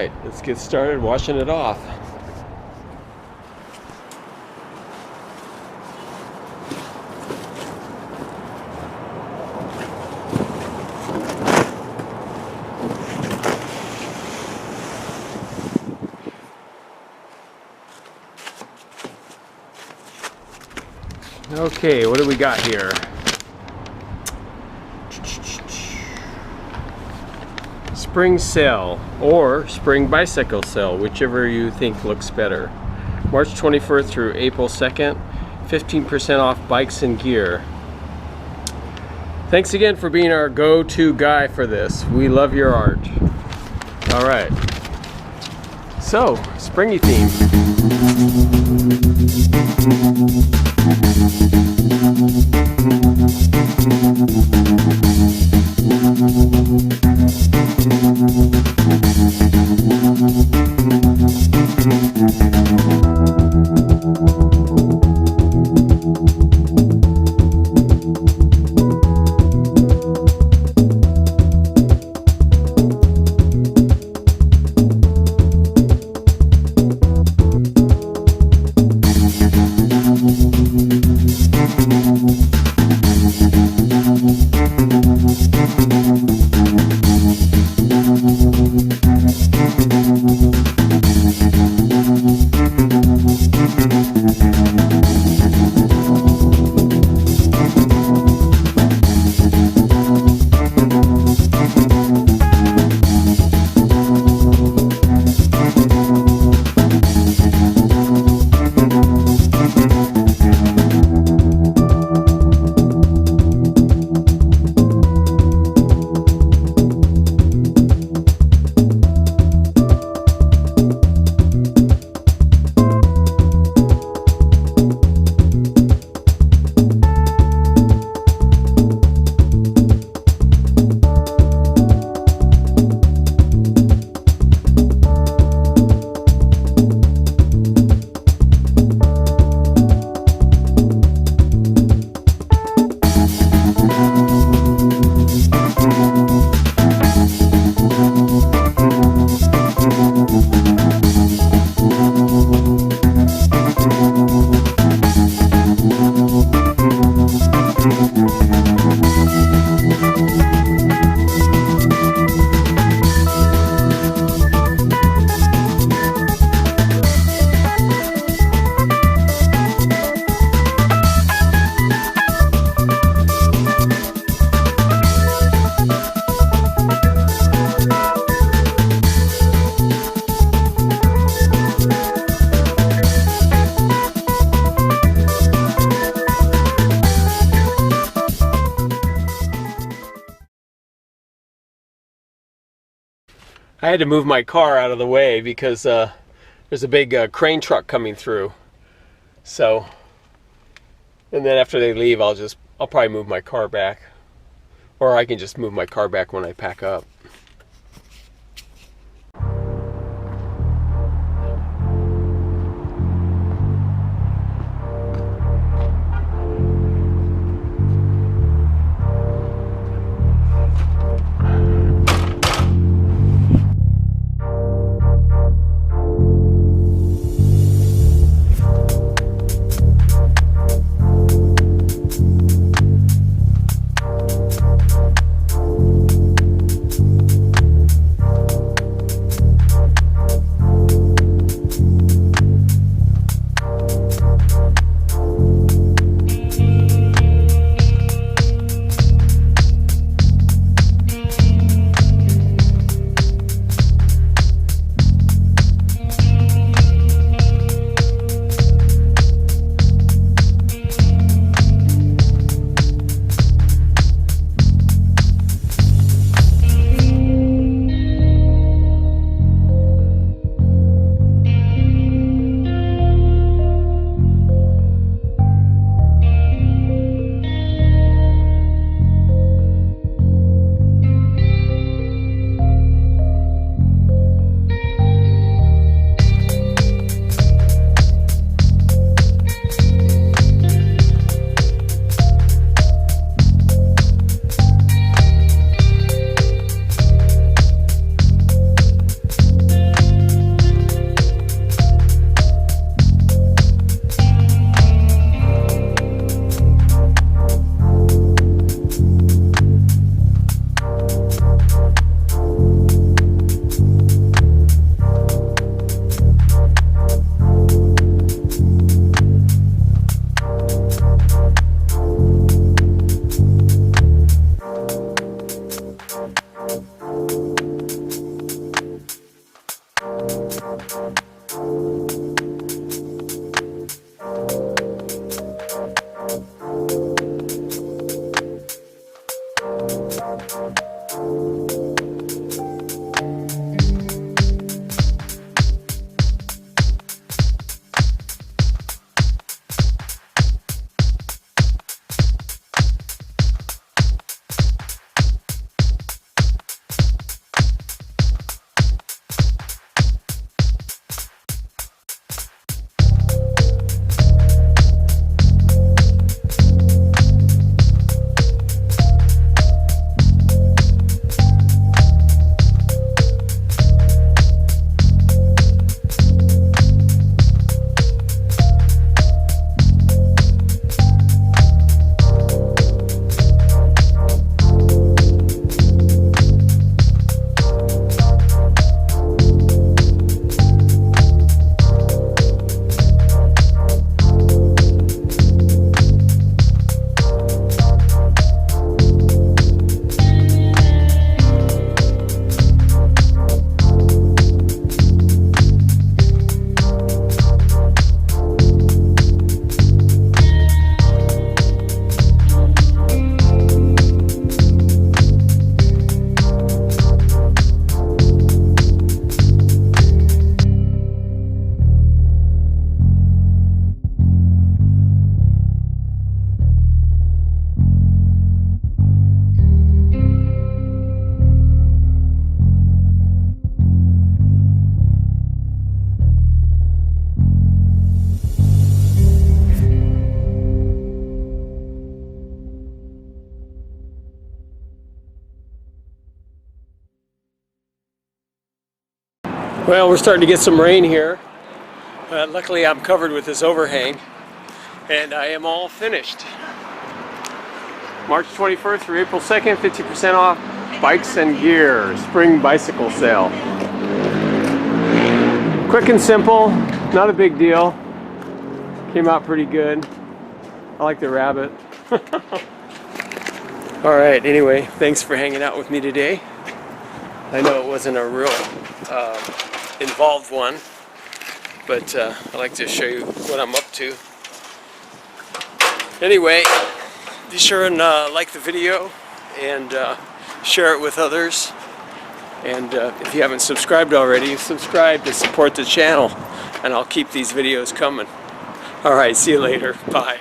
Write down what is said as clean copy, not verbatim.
right, let's get started washing it off. Okay, what do we got here? Spring sale or spring bicycle sale, whichever you think looks better. March 24th through April 2nd, 15% off bikes and gear. Thanks again for being our go-to guy for this. We love your art. All right. So, springy theme. I had to move my car out of the way because there's a big crane truck coming through. So, and then after they leave, I'll probably move my car back, or I can just move my car back when I pack up. Well, we're starting to get some rain here. Luckily I'm covered with this overhang and I am all finished. March 21st through April 2nd, 50% off bikes and gear, spring bicycle sale. Quick and simple, not a big deal. Came out pretty good. I like the rabbit. Alright, anyway, thanks for hanging out with me today. I know it wasn't a real involved one, but I like to show you what I'm up to. Anyway, be sure and like the video and share it with others. And if you haven't subscribed already, subscribe to support the channel, and I'll keep these videos coming. Alright, see you later. Bye.